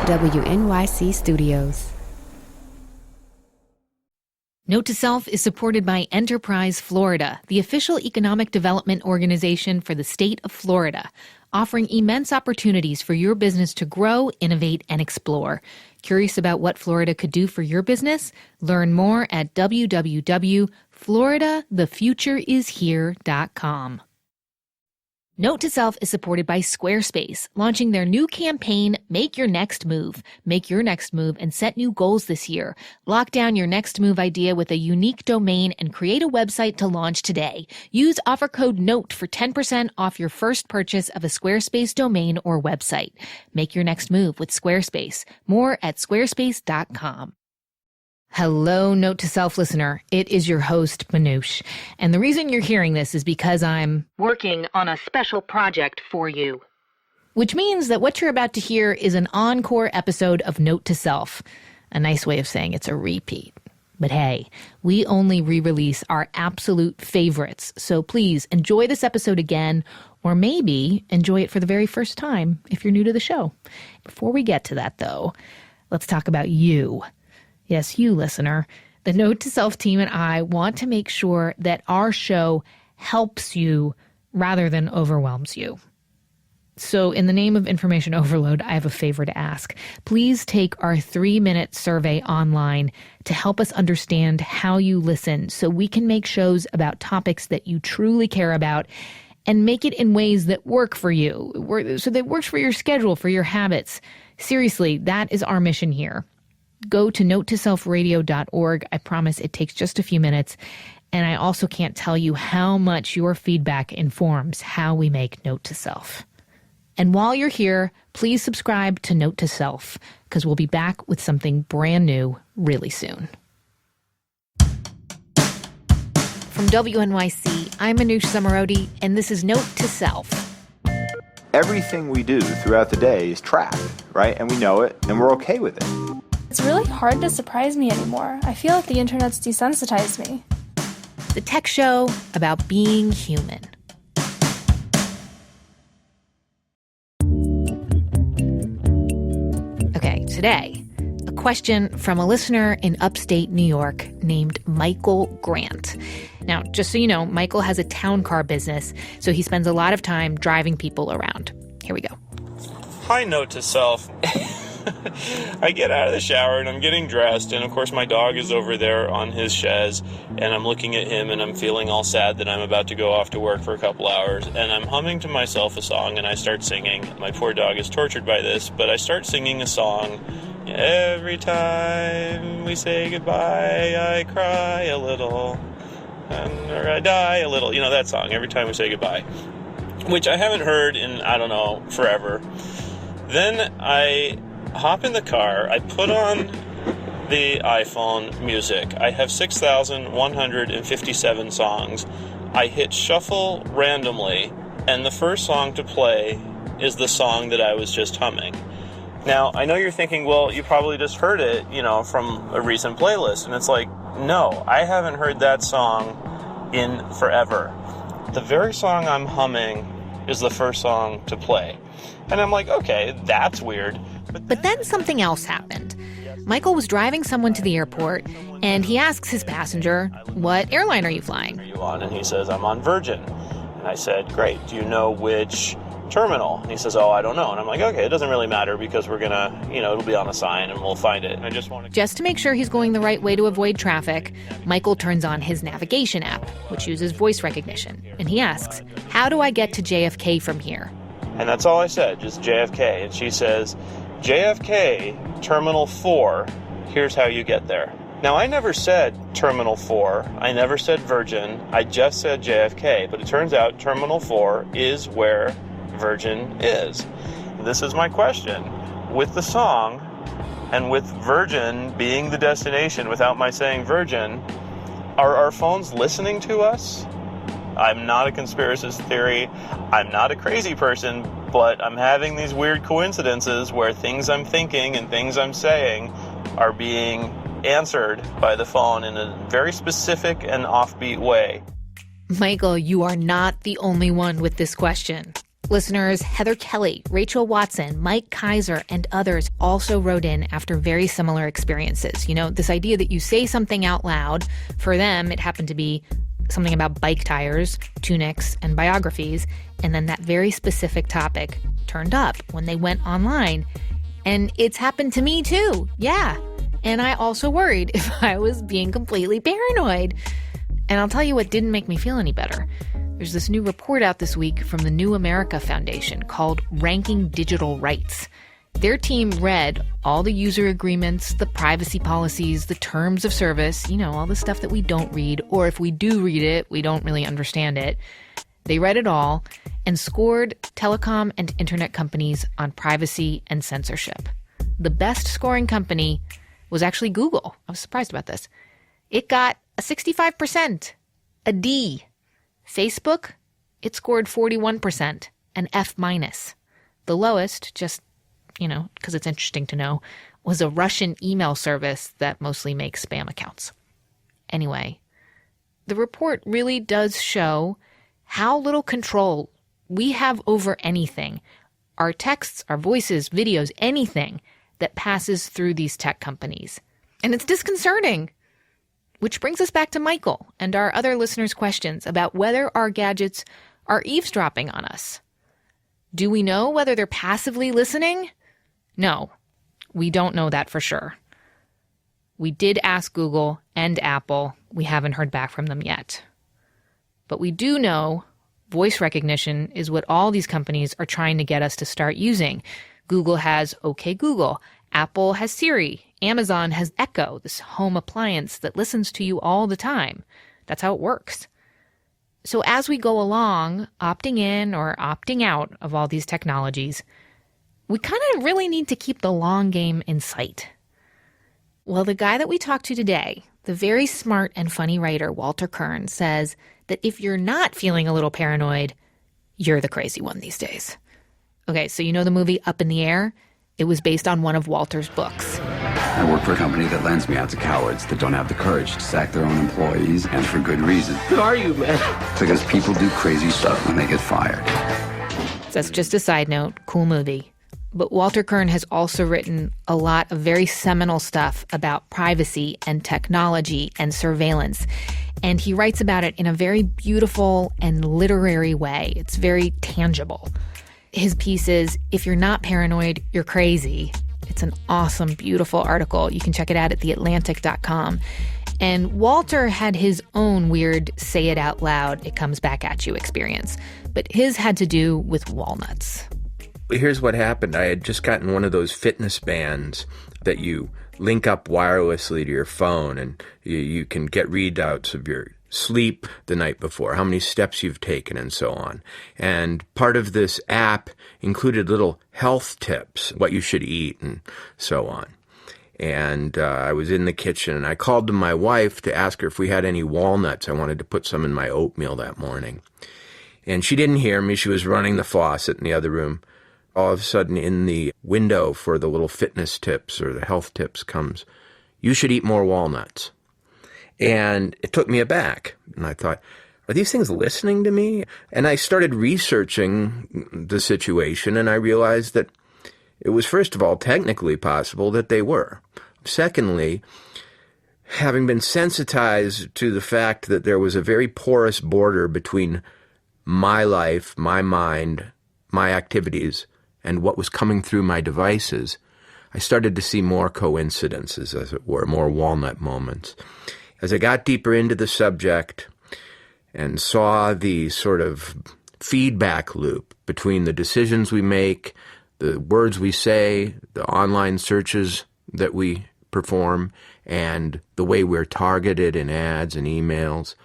WNYC Studios. Note to Self is supported by Enterprise Florida, the official economic development organization for the state of Florida, offering immense opportunities for your business to grow, innovate, and explore. Curious about what Florida could do for your business? Learn more at www.floridathefutureishere.com. Note to Self is supported by Squarespace, launching their new campaign, Make Your Next Move. Make your next move and set new goals this year. Lock down your next move idea with a unique domain and create a website to launch today. Use offer code NOTE for 10% off your first purchase of a Squarespace domain or website. Make your next move with Squarespace. More at squarespace.com. Hello, Note to Self listener. It is your host, Manoush. And the reason you're hearing this is because I'm working on a special project for you. Which means that what you're about to hear is an encore episode of Note to Self. A nice way of saying it's a repeat. But hey, we only re-release our absolute favorites. So please enjoy this episode again, or maybe enjoy it for the very first time if you're new to the show. Before we get to that, though, let's talk about you. Yes, you listener. The Note to Self team and I want to make sure that our show helps you rather than overwhelms you. So in the name of information overload, I have a favor to ask. Please take our 3-minute survey online to help us understand how you listen so we can make shows about topics that you truly care about and make it in ways that work for you, so that it works for your schedule, for your habits. Seriously, that is our mission here. Go to notetoselfradio.org. I promise it takes just a few minutes. And I also can't tell you how much your feedback informs how we make Note to Self. And while you're here, please subscribe to Note to Self, because we'll be back with something brand new really soon. From WNYC, I'm Manoush Zomorodi, and this is Note to Self. Everything we do throughout the day is tracked, right? And we know it, and we're okay with it. It's really hard to surprise me anymore. I feel like the internet's desensitized me. The tech show about being human. Okay, today, a question from a listener in upstate New York named Michael Grant. Now, just so you know, Michael has a town car business, so he spends a lot of time driving people around. Here we go. Hi, Note to Self. I get out of the shower and I'm getting dressed, and of course my dog is over there on his chaise, and I'm looking at him and I'm feeling all sad that I'm about to go off to work for a couple hours, and I'm humming to myself a song and I start singing. My poor dog is tortured by this, but I start singing a song. Every time we say goodbye, I cry a little, or I die a little. You know that song, Every Time We Say Goodbye, which I haven't heard in, I don't know, forever. Then I hop in the car, I put on the iPhone music. I have 6,157 songs. I hit shuffle randomly, and the first song to play is the song that I was just humming. Now, I know you're thinking, well, you probably just heard it, from a recent playlist. And it's like, no, I haven't heard that song in forever. The very song I'm humming is the first song to play. And I'm like, okay, that's weird. But then something else happened. Michael was driving someone to the airport, and he asks his passenger, what airline are you flying? Are you on? And he says, I'm on Virgin. And I said, great. Do you know which terminal? And he says, oh, I don't know. And I'm like, okay, it doesn't really matter because we're going to, it'll be on a sign and we'll find it. And Just to make sure he's going the right way to avoid traffic, Michael turns on his navigation app, which uses voice recognition. And he asks, how do I get to JFK from here? And that's all I said, just JFK. And she says, JFK, Terminal 4, here's how you get there. Now, I never said Terminal 4. I never said Virgin. I just said JFK. But it turns out Terminal 4 is where Virgin is. This is my question. With the song, and with Virgin being the destination without my saying Virgin, are our phones listening to us? I'm not a conspiracy theory. I'm not a crazy person, but I'm having these weird coincidences where things I'm thinking and things I'm saying are being answered by the phone in a very specific and offbeat way. Michael, you are not the only one with this question. Listeners Heather Kelly, Rachel Watson, Mike Kaiser, and others also wrote in after very similar experiences. You know, this idea that you say something out loud, for them, it happened to be something about bike tires, tunics, and biographies, and then that very specific topic turned up when they went online. And it's happened to me too, yeah. And I also worried if I was being completely paranoid. And I'll tell you what didn't make me feel any better. There's this new report out this week from the New America Foundation called Ranking Digital Rights. Their team read all the user agreements, the privacy policies, the terms of service, you know, all the stuff that we don't read, or if we do read it, we don't really understand it. They read it all and scored telecom and internet companies on privacy and censorship. The best scoring company was actually Google. I was surprised about this. It got a 65%, a D. Facebook, it scored 41%, an F-. The lowest, just, you know, because it's interesting to know, was a Russian email service that mostly makes spam accounts. Anyway, the report really does show how little control we have over anything. Our texts, our voices, videos, anything that passes through these tech companies. And it's disconcerting. Which brings us back to Michael and our other listeners' questions about whether our gadgets are eavesdropping on us. Do we know whether they're passively listening? No, we don't know that for sure. We did ask Google and Apple. We haven't heard back from them yet. But we do know voice recognition is what all these companies are trying to get us to start using. Google has OK Google. Apple has Siri. Amazon has Echo, this home appliance that listens to you all the time. That's how it works. So as we go along, opting in or opting out of all these technologies, we kind of really need to keep the long game in sight. Well, the guy that we talked to today, the very smart and funny writer Walter Kern, says that if you're not feeling a little paranoid, you're the crazy one these days. Okay, so you know the movie Up in the Air? It was based on one of Walter's books. I work for a company that lends me out to cowards that don't have the courage to sack their own employees, and for good reason. Who are you, man? Because people do crazy stuff when they get fired. That's just a side note. Cool movie. But Walter Kern has also written a lot of very seminal stuff about privacy and technology and surveillance. And he writes about it in a very beautiful and literary way. It's very tangible. His piece is, If You're Not Paranoid, You're Crazy. It's an awesome, beautiful article. You can check it out at theatlantic.com. And Walter had his own weird say it out loud, it comes back at you experience. But his had to do with walnuts. Here's what happened. I had just gotten one of those fitness bands that you link up wirelessly to your phone, and you can get readouts of your sleep the night before, how many steps you've taken, and so on. And part of this app included little health tips, what you should eat, and so on. And I was in the kitchen, and I called to my wife to ask her if we had any walnuts. I wanted to put some in my oatmeal that morning. And she didn't hear me. She was running the faucet in the other room. All of a sudden, in the window for the little fitness tips or the health tips comes, you should eat more walnuts. And it took me aback. And I thought, are these things listening to me? And I started researching the situation, and I realized that it was, first of all, technically possible that they were. Secondly, having been sensitized to the fact that there was a very porous border between my life, my mind, my activities, and what was coming through my devices, I started to see more coincidences, as it were, more walnut moments. As I got deeper into the subject and saw the sort of feedback loop between the decisions we make, the words we say, the online searches that we perform, and the way we're targeted in ads and emails,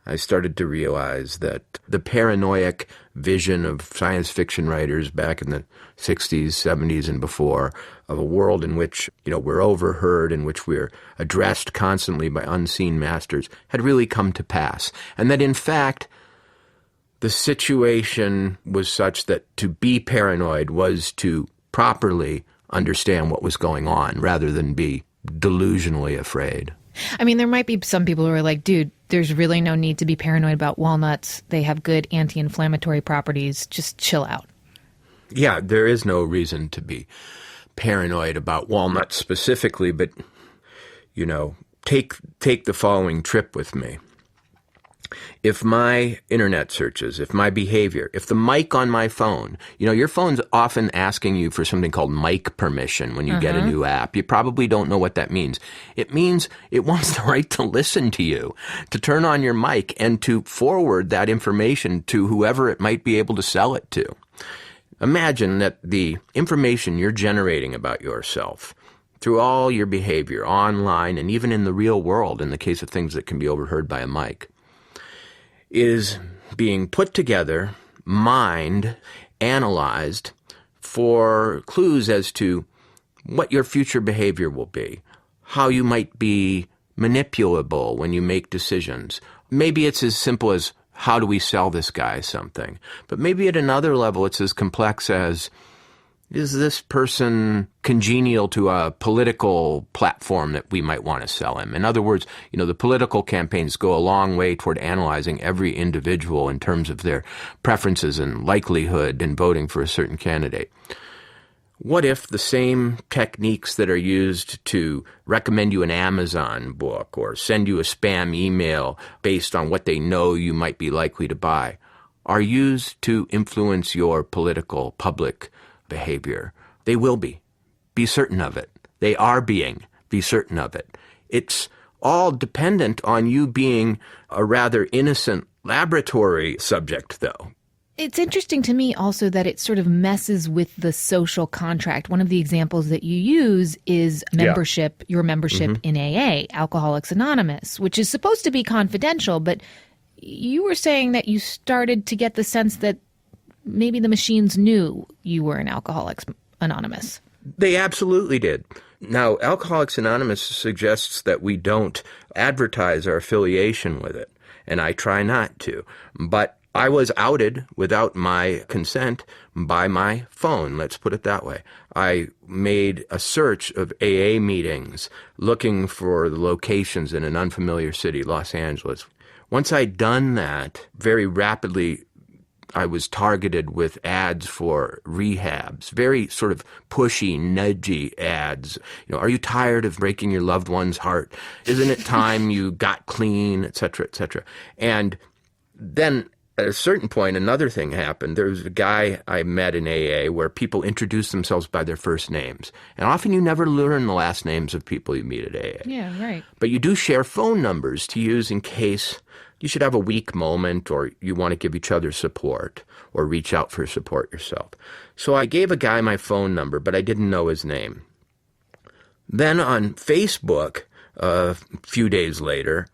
I started to realize that the paranoid vision of science fiction writers back in the 60s, 70s, and before, of a world in which, we're overheard, in which we're addressed constantly by unseen masters, had really come to pass. And that, in fact, the situation was such that to be paranoid was to properly understand what was going on rather than be delusionally afraid. I mean, there might be some people who are like, dude, there's really no need to be paranoid about walnuts. They have good anti-inflammatory properties. Just chill out. Yeah, there is no reason to be paranoid about walnuts specifically, but, you know, take the following trip with me. If my internet searches, if my behavior, if the mic on my phone, you know, your phone's often asking you for something called mic permission when you get a new app. You probably don't know what that means. It means it wants the right to listen to you, to turn on your mic and to forward that information to whoever it might be able to sell it to. Imagine that the information you're generating about yourself through all your behavior online and even in the real world, in the case of things that can be overheard by a mic, is being put together, mined, analyzed for clues as to what your future behavior will be, how you might be manipulable when you make decisions. Maybe it's as simple as, how do we sell this guy something? But maybe at another level it's as complex as, is this person congenial to a political platform that we might want to sell him? In other words, you know, the political campaigns go a long way toward analyzing every individual in terms of their preferences and likelihood in voting for a certain candidate. What if the same techniques that are used to recommend you an Amazon book or send you a spam email based on what they know you might be likely to buy are used to influence your political public behavior? They will be. Be certain of it. They are being. Be certain of it. It's all dependent on you being a rather innocent laboratory subject, though. It's interesting to me also that it sort of messes with the social contract. One of the examples that you use is membership, your membership in AA, Alcoholics Anonymous, which is supposed to be confidential, but you were saying that you started to get the sense that maybe the machines knew you were in Alcoholics Anonymous. They absolutely did. Now, Alcoholics Anonymous suggests that we don't advertise our affiliation with it, and I try not to. But I was outed without my consent by my phone, let's put it that way. I made a search of AA meetings looking for the locations in an unfamiliar city, Los Angeles. Once I'd done that, very rapidly I was targeted with ads for rehabs, very sort of pushy, nudgy ads. You know, are you tired of breaking your loved one's heart? Isn't it time you got clean, et cetera, et cetera. And then at a certain point, another thing happened. There was a guy I met in AA where people introduced themselves by their first names. And often you never learn the last names of people you meet at AA. Yeah, right. But you do share phone numbers to use in case you should have a weak moment or you want to give each other support or reach out for support yourself. So I gave a guy my phone number, but I didn't know his name. Then on Facebook, a few days later,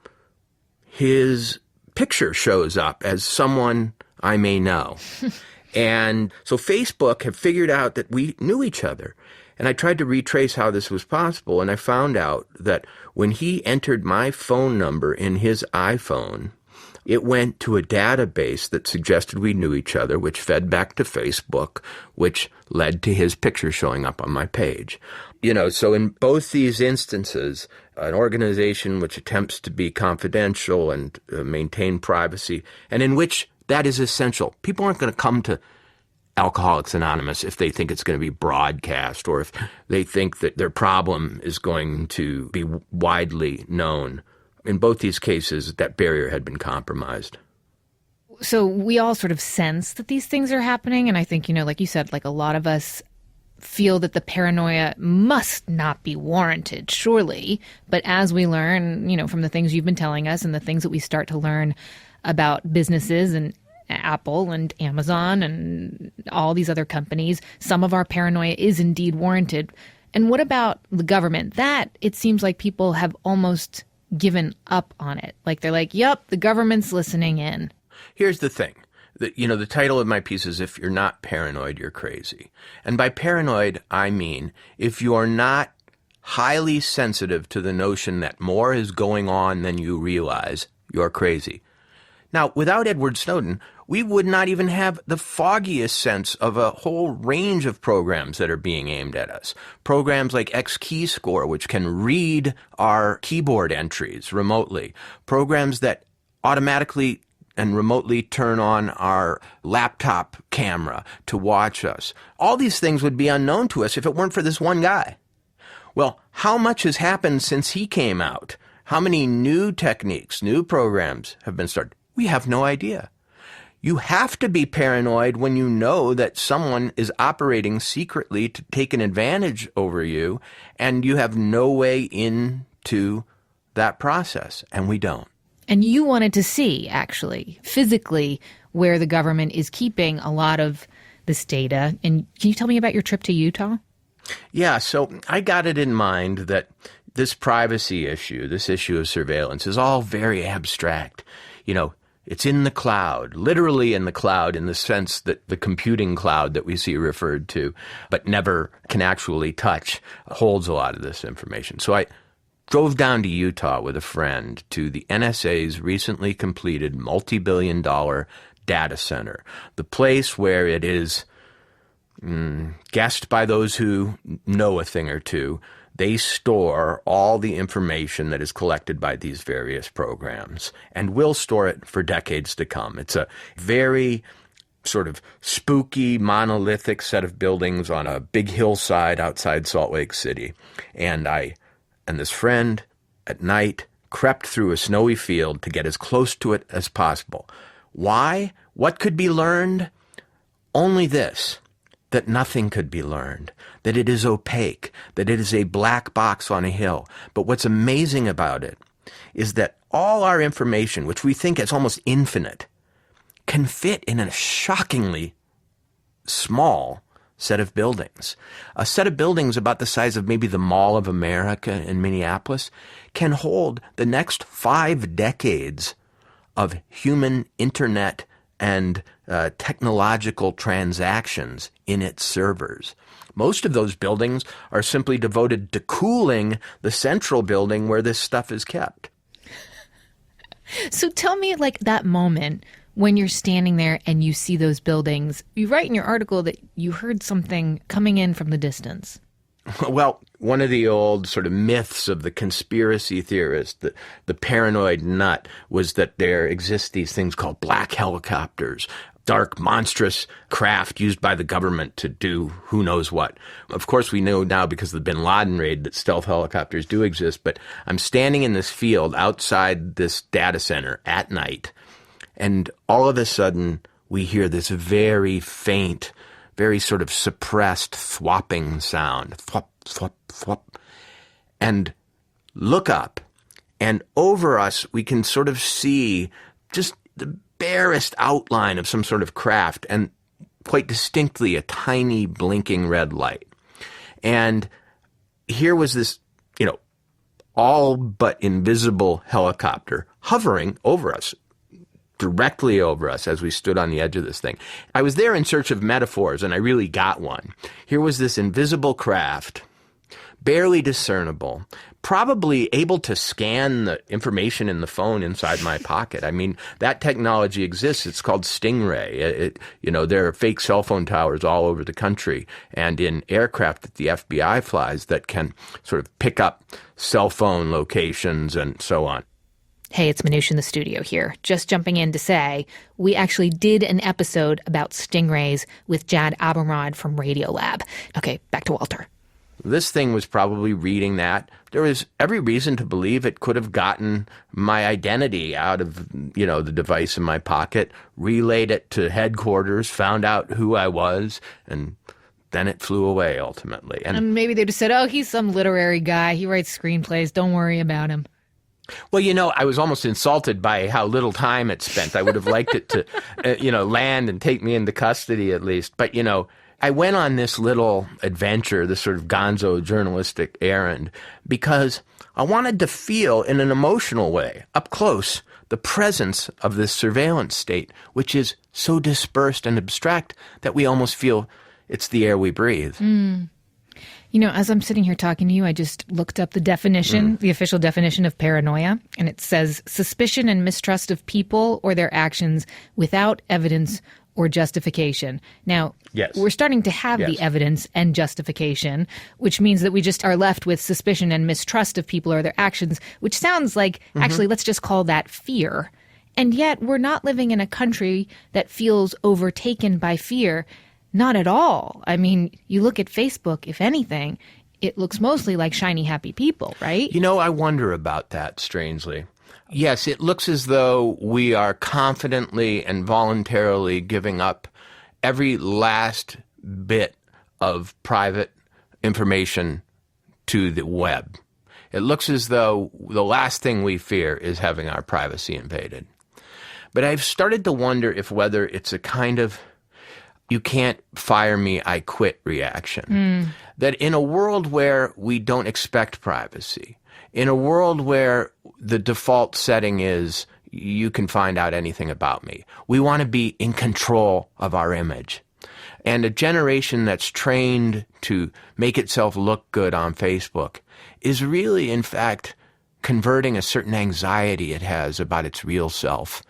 his picture shows up as someone I may know. And so Facebook had figured out that we knew each other. And I tried to retrace how this was possible, and I found out that when he entered my phone number in his iPhone, it went to a database that suggested we knew each other, which fed back to Facebook, which led to his picture showing up on my page. You know, so in both these instances, an organization which attempts to be confidential and maintain privacy, and in which that is essential. People aren't going to come to Alcoholics Anonymous if they think it's going to be broadcast or if they think that their problem is going to be widely known. In both these cases, that barrier had been compromised. So we all sort of sense that these things are happening. And I think, you know, like you said, like a lot of us feel that the paranoia must not be warranted, surely. But as we learn, you know, from the things you've been telling us and the things that we start to learn about businesses and Apple and Amazon and all these other companies, some of our paranoia is indeed warranted. And what about the government? That, it seems like people have almost given up on it. Like they're like, yep, the government's listening in. Here's the thing. The title of my piece is If You're Not Paranoid, You're Crazy. And by paranoid, I mean if you are not highly sensitive to the notion that more is going on than you realize, you're crazy. Now, without Edward Snowden, we would not even have the foggiest sense of a whole range of programs that are being aimed at us. Programs like XKeyscore, which can read our keyboard entries remotely. Programs that automatically and remotely turn on our laptop camera to watch us. All these things would be unknown to us if it weren't for this one guy. Well, how much has happened since he came out? How many new techniques, new programs have been started? We have no idea. You have to be paranoid when you know that someone is operating secretly to take an advantage over you, and you have no way into that process, and we don't. And you wanted to see, actually, physically, where the government is keeping a lot of this data. And can you tell me about your trip to Utah? Yeah, so I got it in mind that this privacy issue, this issue of surveillance, is all very abstract. You know, it's in the cloud, literally in the cloud, in the sense that the computing cloud that we see referred to, but never can actually touch, holds a lot of this information. So I drove down to Utah with a friend to the NSA's recently completed multi-billion-dollar data center, the place where it is guessed by those who know a thing or two. They store all the information that is collected by these various programs and will store it for decades to come. It's a very sort of spooky, monolithic set of buildings on a big hillside outside Salt Lake City. And I and this friend at night crept through a snowy field to get as close to it as possible. Why? What could be learned? Only this, that nothing could be learned, that it is opaque, that it is a black box on a hill. But what's amazing about it is that all our information, which we think is almost infinite, can fit in a shockingly small set of buildings. A set of buildings about the size of maybe the Mall of America in Minneapolis can hold the next 5 decades of human internet and technological transactions in its servers. Most of those buildings are simply devoted to cooling the central building where this stuff is kept. So tell me, like, that moment when you're standing there and you see those buildings. You write in your article that you heard something coming in from the distance. Well, one of the old sort of myths of the conspiracy theorist, the paranoid nut, was that there exist these things called black helicopters, dark, monstrous craft used by the government to do who knows what. Of course, we know now because of the bin Laden raid that stealth helicopters do exist, but I'm standing in this field outside this data center at night, and all of a sudden we hear this very faint, very sort of suppressed thwopping sound, thwop, thwop, thwop, and look up, and over us we can sort of see just the barest outline of some sort of craft, and quite distinctly a tiny blinking red light. And here was this, all but invisible helicopter hovering over us, directly over us as we stood on the edge of this thing. I was there in search of metaphors, and I really got one. Here was this invisible craft, barely discernible, probably able to scan the information in the phone inside my pocket. I mean, that technology exists. It's called Stingray. There are fake cell phone towers all over the country and in aircraft that the FBI flies that can sort of pick up cell phone locations and so on. Hey, it's Manoush in the studio here. Just jumping in to say, we actually did an episode about stingrays with Jad Abumrad from Radiolab. Okay, back to Walter. This thing was probably reading that. There was every reason to believe it could have gotten my identity out of, the device in my pocket, relayed it to headquarters, found out who I was, and then it flew away ultimately. And maybe they just said, oh, he's some literary guy. He writes screenplays. Don't worry about him. Well, I was almost insulted by how little time it spent. I would have liked it to, land and take me into custody at least. But, I went on this little adventure, this sort of gonzo journalistic errand, because I wanted to feel in an emotional way, up close, the presence of this surveillance state, which is so dispersed and abstract that we almost feel it's the air we breathe. You know, as I'm sitting here talking to you, I just looked up the definition, the official definition of paranoia, and it says suspicion and mistrust of people or their actions without evidence or justification. Now, we're starting to have the evidence and justification, which means that we just are left with suspicion and mistrust of people or their actions, which sounds like, actually, let's just call that fear. And yet, we're not living in a country that feels overtaken by fear. Not at all. I mean, you look at Facebook, if anything, it looks mostly like shiny, happy people, right? You know, I wonder about that, strangely. Yes, it looks as though we are confidently and voluntarily giving up every last bit of private information to the web. It looks as though the last thing we fear is having our privacy invaded. But I've started to wonder if whether it's a kind of you can't fire me, I quit reaction. That in a world where we don't expect privacy, in a world where the default setting is you can find out anything about me, we want to be in control of our image. And a generation that's trained to make itself look good on Facebook is really, in fact, converting a certain anxiety it has about its real self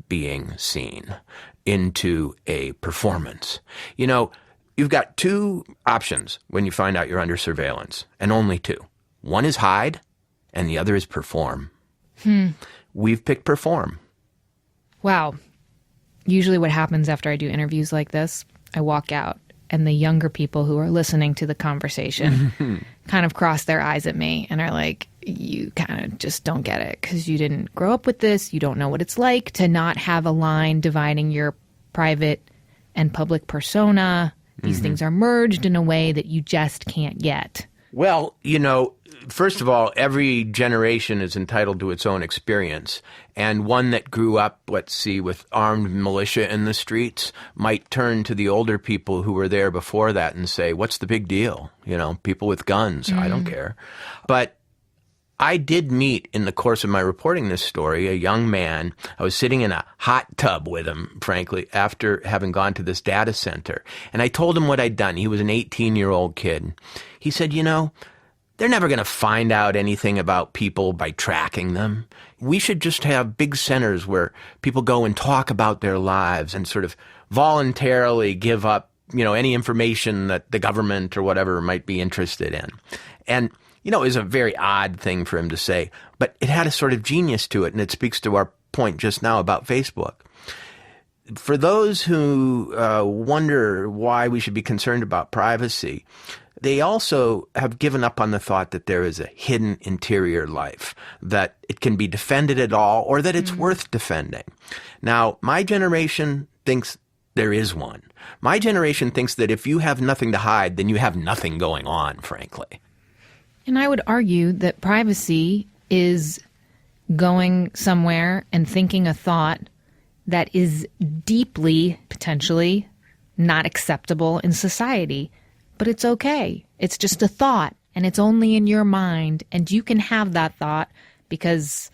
being seen into a performance. You know, you've got two options when you find out you're under surveillance, and only two. One is hide, and the other is perform. We've picked perform. Wow. Usually what happens after I do interviews like this, I walk out, and the younger people who are listening to the conversation kind of cross their eyes at me and are like, you kind of just don't get it because you didn't grow up with this. You don't know what it's like to not have a line dividing your private and public persona. These things are merged in a way that you just can't get. Well, you know, first of all, every generation is entitled to its own experience. And one that grew up, let's see, with armed militia in the streets might turn to the older people who were there before that and say, what's the big deal? You know, people with guns, I don't care. But I did meet, in the course of my reporting this story, a young man. I was sitting in a hot tub with him, frankly, after having gone to this data center. And I told him what I'd done. He was an 18-year-old kid. He said, you know, they're never going to find out anything about people by tracking them. We should just have big centers where people go and talk about their lives and sort of voluntarily give up, you know, any information that the government or whatever might be interested in. And you know, it was a very odd thing for him to say, but it had a sort of genius to it, and it speaks to our point just now about Facebook. For those who wonder why we should be concerned about privacy, they also have given up on the thought that there is a hidden interior life, that it can be defended at all, or that it's worth defending. Now, my generation thinks there is one. My generation thinks that if you have nothing to hide, then you have nothing going on, frankly. And I would argue that privacy is going somewhere and thinking a thought that is deeply, potentially, not acceptable in society. But it's okay. It's just a thought, and it's only in your mind, and you can have that thought because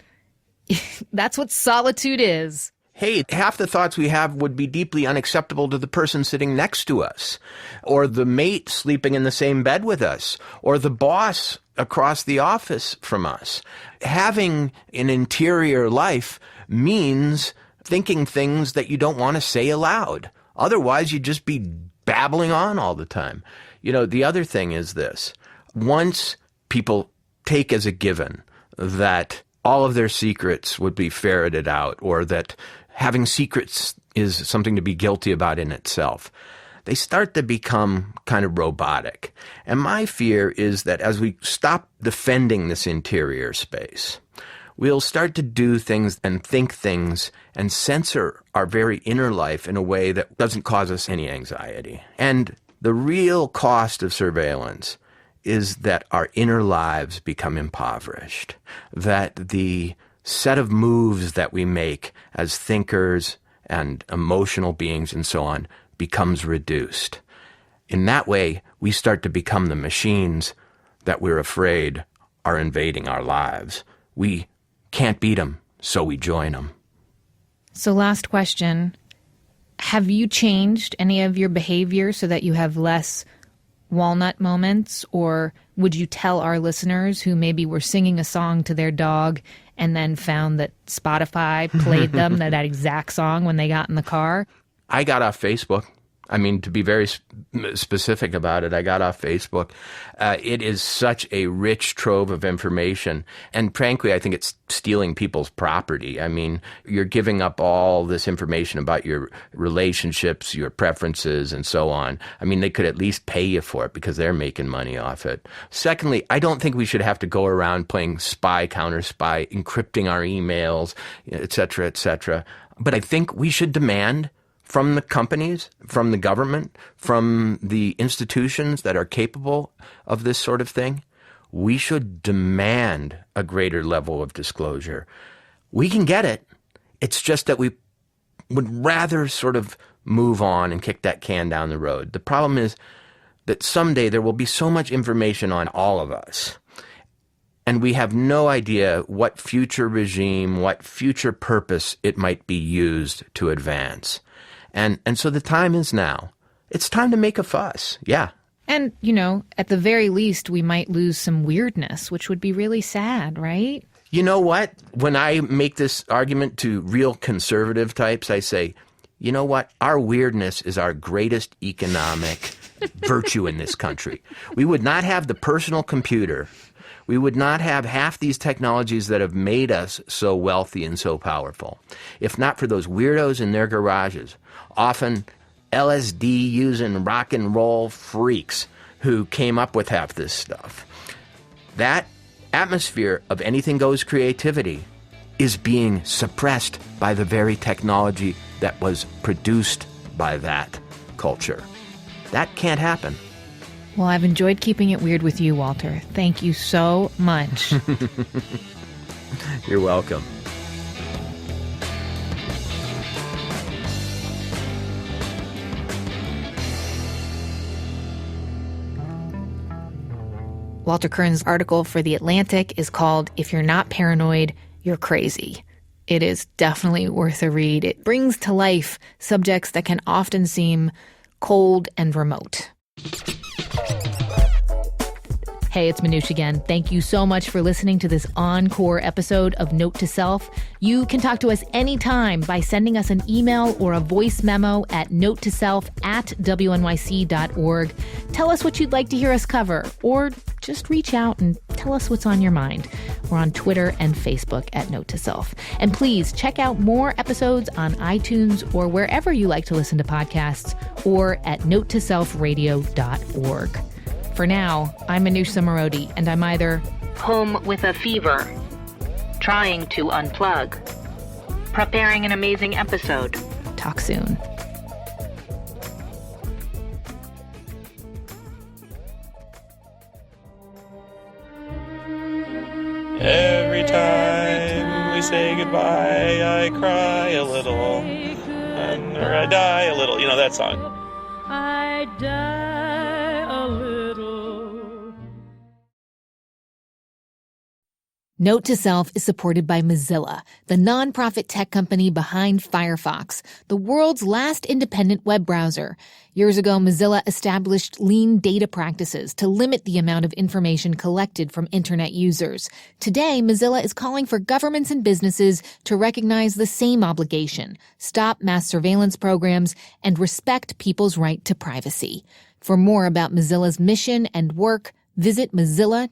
that's what solitude is. Hey, half the thoughts we have would be deeply unacceptable to the person sitting next to us, or the mate sleeping in the same bed with us, or the boss across the office from us. Having an interior life means thinking things that you don't want to say aloud. Otherwise, you'd just be babbling on all the time. You know, the other thing is this. Once people take as a given that all of their secrets would be ferreted out, or that having secrets is something to be guilty about in itself, they start to become kind of robotic. And my fear is that as we stop defending this interior space, we'll start to do things and think things and censor our very inner life in a way that doesn't cause us any anxiety. And the real cost of surveillance is that our inner lives become impoverished, that the set of moves that we make as thinkers and emotional beings and so on becomes reduced. In that way, we start to become the machines that we're afraid are invading our lives. We can't beat them, so we join them. So last question. Have you changed any of your behavior so that you have less walnut moments, or would you tell our listeners who maybe were singing a song to their dog and then found that Spotify played them that exact song when they got in the car? I got off Facebook. I mean, to be very specific about it, I got off Facebook. It is such a rich trove of information. And frankly, I think it's stealing people's property. I mean, you're giving up all this information about your relationships, your preferences, and so on. I mean, they could at least pay you for it because they're making money off it. Secondly, I don't think we should have to go around playing spy, counter spy, encrypting our emails, et cetera, et cetera. But I think we should demand from the companies, from the government, from the institutions that are capable of this sort of thing, we should demand a greater level of disclosure. We can get it. It's just that we would rather sort of move on and kick that can down the road. The problem is that someday there will be so much information on all of us, and we have no idea what future regime, what future purpose it might be used to advance. And so the time is now. It's time to make a fuss. Yeah. And, you know, at the very least, we might lose some weirdness, which would be really sad, right? You know what? When I make this argument to real conservative types, I say, you know what? Our weirdness is our greatest economic virtue in this country. We would not have the personal computer. We would not have half these technologies that have made us so wealthy and so powerful if not for those weirdos in their garages, often LSD-using rock and roll freaks who came up with half this stuff. That atmosphere of anything goes creativity is being suppressed by the very technology that was produced by that culture. That can't happen. Well, I've enjoyed keeping it weird with you, Walter. Thank you so much. You're welcome. Walter Kern's article for The Atlantic is called "If You're Not Paranoid, You're Crazy." It is definitely worth a read. It brings to life subjects that can often seem cold and remote. Hey, it's Manoush again. Thank you so much for listening to this encore episode of Note to Self. You can talk to us anytime by sending us an email or a voice memo at notetoself@wnyc.org. Tell us what you'd like to hear us cover, or just reach out and tell us what's on your mind. We're on Twitter and Facebook at Note to Self. And please check out more episodes on iTunes or wherever you like to listen to podcasts, or at notetoselfradio.org. For now, I'm Manoush Zomorodi, and I'm either home with a fever, trying to unplug, preparing an amazing episode. Talk soon. Every time we say goodbye, I cry a little, or I die a little. You know that song. I die a little. Note to Self is supported by Mozilla, the nonprofit tech company behind Firefox, the world's last independent web browser. Years ago, Mozilla established lean data practices to limit the amount of information collected from internet users. Today, Mozilla is calling for governments and businesses to recognize the same obligation, stop mass surveillance programs, and respect people's right to privacy. For more about Mozilla's mission and work, visit mozilla.org.